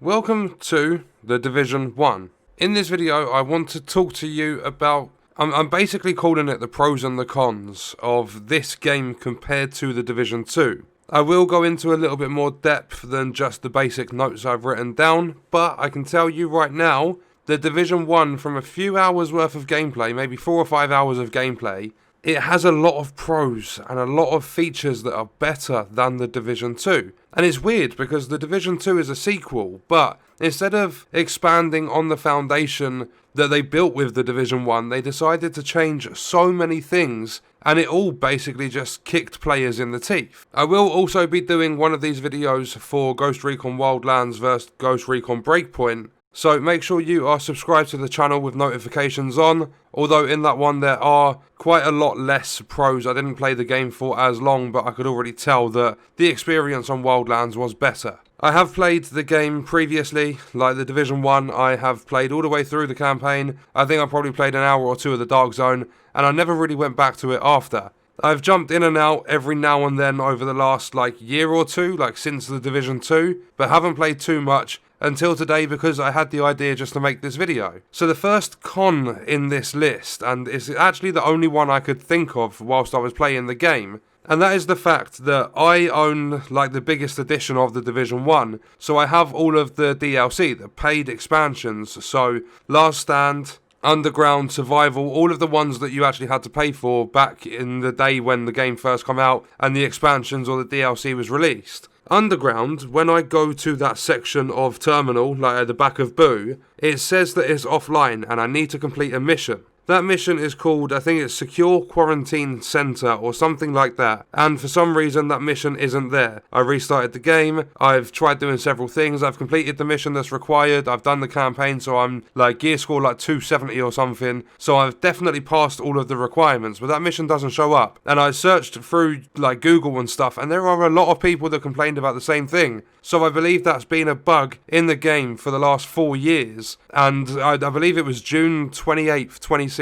Welcome to the Division 1. In this video I want to talk to you about, I'm basically calling it the pros and the cons of this game compared to the Division 2. I will go into a little bit more depth than just the basic notes I've written down, but I can tell you right now, the Division 1 from a few hours worth of gameplay, maybe 4 or 5 hours of gameplay, it has a lot of pros and a lot of features that are better than the Division 2. And it's weird because the Division 2 is a sequel, but instead of expanding on the foundation that they built with the Division 1, they decided to change so many things, and it all basically just kicked players in the teeth. I will also be doing one of these videos for Ghost Recon Wildlands vs Ghost Recon Breakpoint, so make sure you are subscribed to the channel with notifications on, although in that one there are quite a lot less pros. I didn't play the game for as long, but I could already tell that the experience on Wildlands was better. I have played the game previously, like the Division 1, I have played all the way through the campaign. I think I probably played an hour or two of the Dark Zone, and I never really went back to it after. I've jumped in and out every now and then over the last year or two, since the Division 2, but haven't played too much until today because I had the idea just to make this video. So the first con in this list, and it's actually the only one I could think of whilst I was playing the game, and that is the fact that I own the biggest edition of the Division 1, so I have all of the DLC, the paid expansions, so Last Stand, Underground, Survival, all of the ones that you actually had to pay for back in the day when the game first came out and the expansions or the DLC was released. Underground, when I go to that section of Terminal, at the back of Boo, it says that it's offline and I need to complete a mission. That mission is called, I think it's Secure Quarantine Center or something like that, and for some reason that mission isn't there. I restarted the game, I've tried doing several things, I've completed the mission that's required, I've done the campaign, so I'm gear score 270 or something, so I've definitely passed all of the requirements, but that mission doesn't show up. And I searched through Google and stuff, and there are a lot of people that complained about the same thing. So I believe that's been a bug in the game for the last 4 years, and I believe it was June 28th, 2016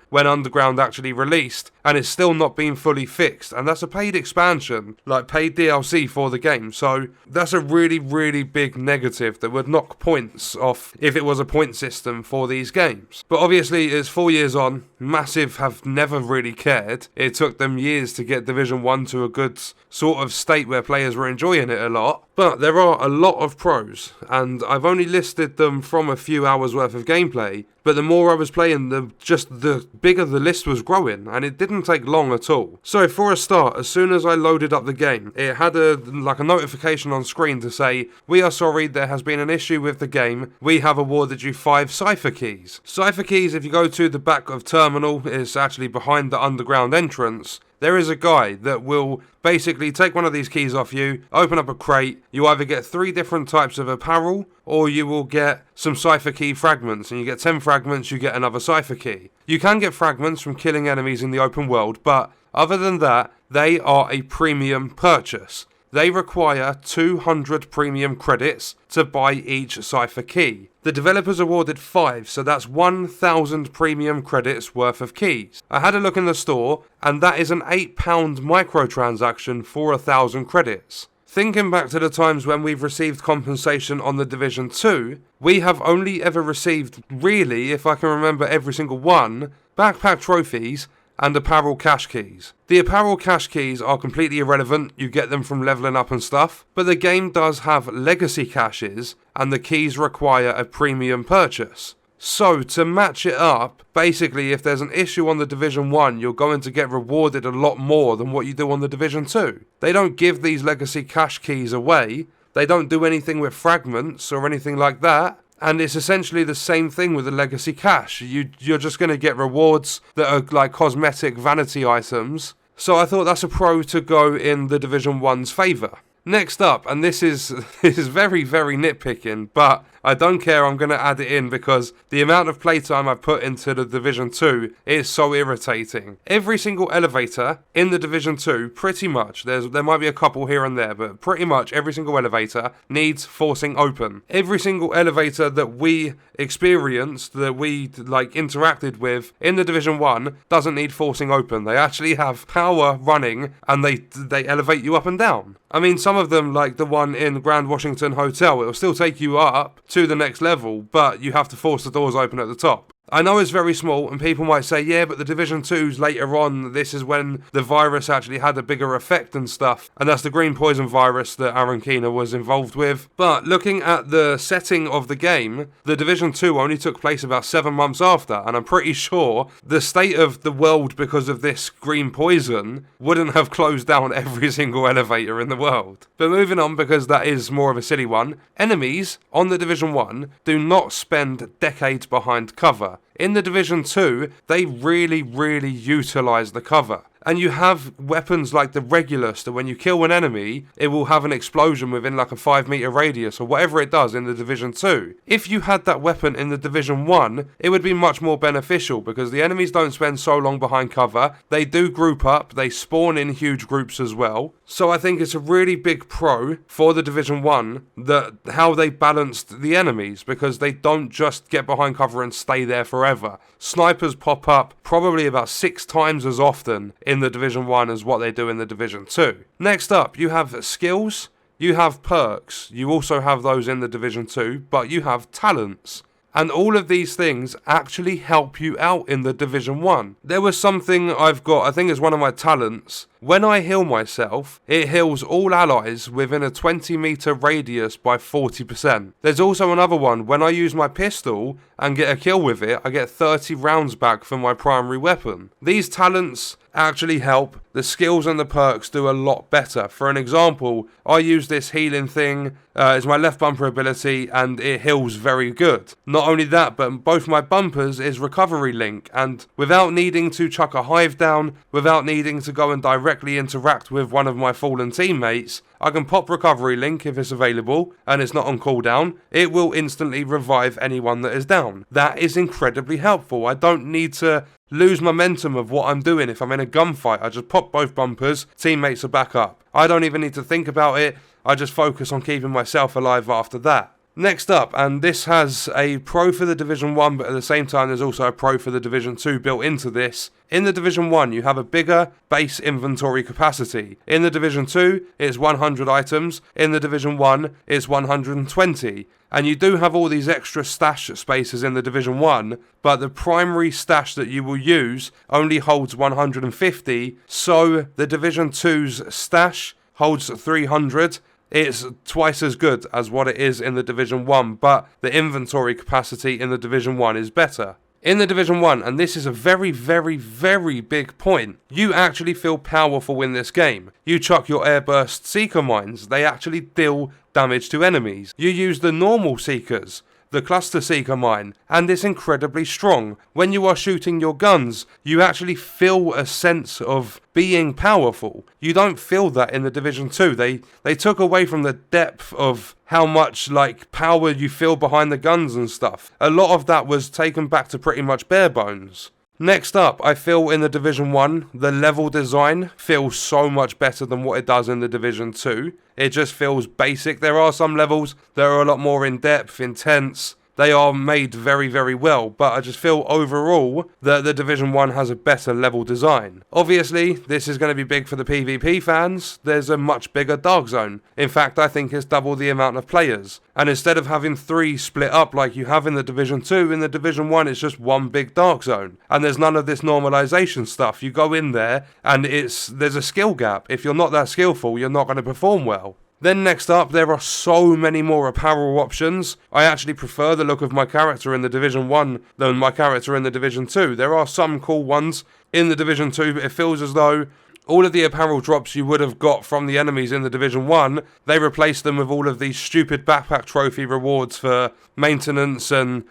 when Underground actually released, and it's still not been fully fixed, and that's a paid expansion, paid DLC for the game, so that's a really, really big negative that would knock points off if it was a point system for these games. But obviously it's 4 years on, Massive have never really cared. It took them years to get Division 1 to a good sort of state where players were enjoying it a lot. But there are a lot of pros, and I've only listed them from a few hours worth of gameplay, but the more I was playing, the bigger the list was growing, and it didn't take long at all. So for a start, as soon as I loaded up the game, it had a notification on screen to say, "We are sorry, there has been an issue with the game. We have awarded you 5 cipher keys." Cipher keys, if you go to the back of Terminal, is actually behind the underground entrance. There is a guy that will basically take one of these keys off you, open up a crate, you either get 3 different types of apparel, or you will get some cipher key fragments, and you get 10 fragments, you get another cipher key. You can get fragments from killing enemies in the open world, but other than that, they are a premium purchase. They require 200 premium credits to buy each cipher key. The developers awarded 5, so that's 1,000 premium credits worth of keys. I had a look in the store, and that is an £8 microtransaction for 1,000 credits. Thinking back to the times when we've received compensation on the Division 2, we have only ever received, really, if I can remember every single one, backpack trophies and apparel cash keys. The apparel cash keys are completely irrelevant, you get them from leveling up and stuff, but the game does have legacy caches, and the keys require a premium purchase. So to match it up, basically if there's an issue on the Division 1, you're going to get rewarded a lot more than what you do on the Division 2. They don't give these legacy cache keys away, they don't do anything with fragments or anything like that. And it's essentially the same thing with the legacy cache. You're just going to get rewards that are cosmetic vanity items. So I thought that's a pro to go in the Division 1's favour. Next up, and this is very, very nitpicking, but I don't care, I'm going to add it in because the amount of playtime I've put into the Division 2 is so irritating. Every single elevator in the Division 2, pretty much, there might be a couple here and there, but pretty much every single elevator needs forcing open. Every single elevator that we experienced, that we interacted with in the Division 1 doesn't need forcing open. They actually have power running and they elevate you up and down. I mean, some of them, like the one in Grand Washington Hotel, it'll still take you up to the next level, but you have to force the doors open at the top. I know it's very small, and people might say, yeah, but the Division 2s later on, this is when the virus actually had a bigger effect and stuff, and that's the green poison virus that Aaron Keener was involved with. But looking at the setting of the game, the Division 2 only took place about 7 months after, and I'm pretty sure the state of the world because of this green poison wouldn't have closed down every single elevator in the world. But moving on, because that is more of a silly one, enemies on the Division 1 do not spend decades behind cover. In the Division 2, they really utilise the cover. And you have weapons like the Regulus that when you kill an enemy, it will have an explosion within like a 5-meter radius or whatever it does in the Division 2. If you had that weapon in the Division 1, it would be much more beneficial because the enemies don't spend so long behind cover. They do group up, they spawn in huge groups as well. So I think it's a really big pro for the Division 1 that how they balanced the enemies because they don't just get behind cover and stay there forever. Snipers pop up probably about 6 times as often in the Division 1 as what they do in the Division 2. Next up, you have skills, you have perks, you also have those in the Division 2, but you have talents. And all of these things actually help you out in the Division 1. There was something I've got, I think it's one of my talents. When I heal myself, it heals all allies within a 20-meter radius by 40%. There's also another one, when I use my pistol and get a kill with it, I get 30 rounds back from my primary weapon. These talents actually help. The skills and the perks do a lot better. For an example, I use this healing thing, it's my left bumper ability, and it heals very good. Not only that, but both my bumpers is recovery link, and without needing to chuck a hive down, without needing to go and directly interact with one of my fallen teammates, I can pop recovery link if it's available and it's not on cooldown. It will instantly revive anyone that is down. That is incredibly helpful. I don't need to lose momentum of what I'm doing if I'm in a gunfight. I just pop both bumpers, teammates are back up. I don't even need to think about it. I just focus on keeping myself alive after that. Next up, and this has a pro for the Division 1, but at the same time there's also a pro for the Division 2 built into this. In the Division 1, you have a bigger base inventory capacity. In the Division 2, it's 100 items. In the Division 1, it's 120. And you do have all these extra stash spaces in the Division 1, but the primary stash that you will use only holds 150, so the Division 2's stash holds 300. It's twice as good as what it is in the Division 1, but the inventory capacity in the Division 1 is better. In the Division 1, and this is a very big point, you actually feel powerful in this game. You chuck your airburst Seeker mines, they actually deal damage to enemies. You use the normal Seekers, the Cluster Seeker mine, and it's incredibly strong. When you are shooting your guns, you actually feel a sense of being powerful. You don't feel that in the Division 2. They took away from the depth of how much power you feel behind the guns and stuff. A lot of that was taken back to pretty much bare bones. Next up, I feel in the Division 1, the level design feels so much better than what it does in the Division 2. It just feels basic. There are some levels that are a lot more in-depth, intense. They are made very well, but I just feel overall that the Division 1 has a better level design. Obviously, this is going to be big for the PvP fans. There's a much bigger Dark Zone. In fact, I think it's double the amount of players. And instead of having 3 split up like you have in the Division 2, in the Division 1 it's just one big Dark Zone. And there's none of this normalization stuff. You go in there and there's a skill gap. If you're not that skillful, you're not going to perform well. Then next up, there are so many more apparel options. I actually prefer the look of my character in the Division 1 than my character in the Division 2. There are some cool ones in the Division 2, but it feels as though all of the apparel drops you would have got from the enemies in the Division 1, they replaced them with all of these stupid backpack trophy rewards for maintenance and,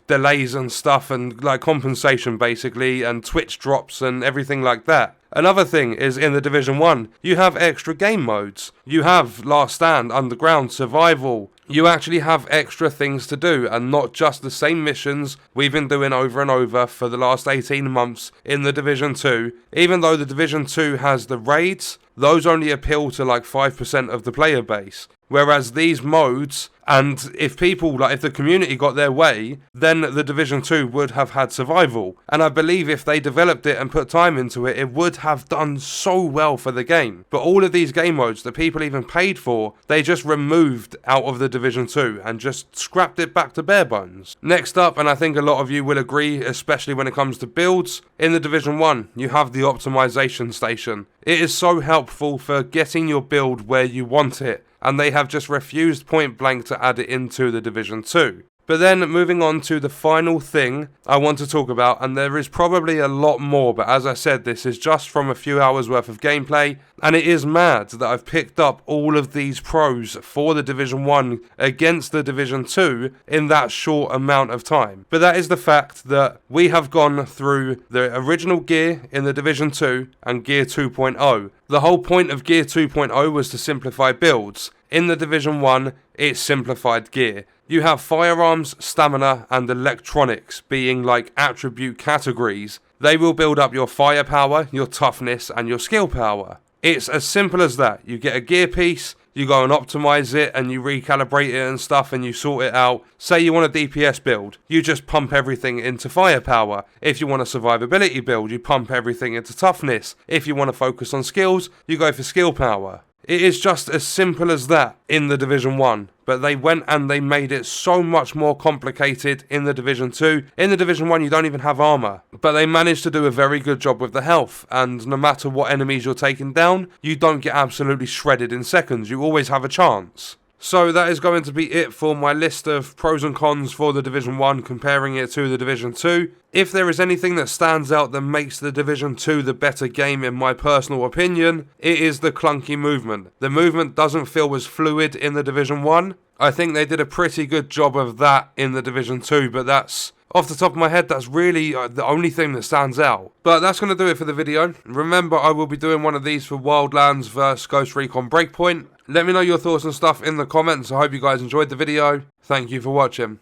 delays and stuff and, compensation, basically, and Twitch drops and everything like that. Another thing is in the Division 1, you have extra game modes. You have Last Stand, Underground, Survival. You actually have extra things to do and not just the same missions we've been doing over and over for the last 18 months in the Division 2. Even though the Division 2 has the raids, those only appeal to like 5% of the player base. Whereas these modes, and if the community got their way, then the Division 2 would have had survival. And I believe if they developed it and put time into it, it would have done so well for the game. But all of these game modes that people even paid for, they just removed out of the Division 2 and just scrapped it back to bare bones. Next up, and I think a lot of you will agree, especially when it comes to builds, in the Division 1, you have the optimization station. It is so helpful for getting your build where you want it, and they have just refused point blank to add it into the Division 2. But then moving on to the final thing I want to talk about, and there is probably a lot more, but as I said, this is just from a few hours worth of gameplay, and it is mad that I've picked up all of these pros for the Division 1 against the Division 2 in that short amount of time. But that is the fact that we have gone through the original gear in the Division 2 and Gear 2.0. The whole point of Gear 2.0 was to simplify builds. In the Division 1, it's simplified gear. You have firearms, stamina, and electronics being like attribute categories. They will build up your firepower, your toughness, and your skill power. It's as simple as that. You get a gear piece, you go and optimize it, and you recalibrate it and stuff, and you sort it out. Say you want a DPS build, you just pump everything into firepower. If you want a survivability build, you pump everything into toughness. If you want to focus on skills, you go for skill power. It is just as simple as that in the Division 1, but they went and they made it so much more complicated in the Division 2. In the Division 1 you don't even have armor, but they managed to do a very good job with the health, and no matter what enemies you're taking down, you don't get absolutely shredded in seconds, you always have a chance. So that is going to be it for my list of pros and cons for the Division 1, comparing it to the Division 2. If there is anything that stands out that makes the Division 2 the better game in my personal opinion, it is the clunky movement. The movement doesn't feel as fluid in the Division 1. I think they did a pretty good job of that in the Division 2, but that's, off the top of my head, that's really the only thing that stands out. But that's going to do it for the video. Remember, I will be doing one of these for Wildlands vs Ghost Recon Breakpoint. Let me know your thoughts and stuff in the comments. I hope you guys enjoyed the video. Thank you for watching.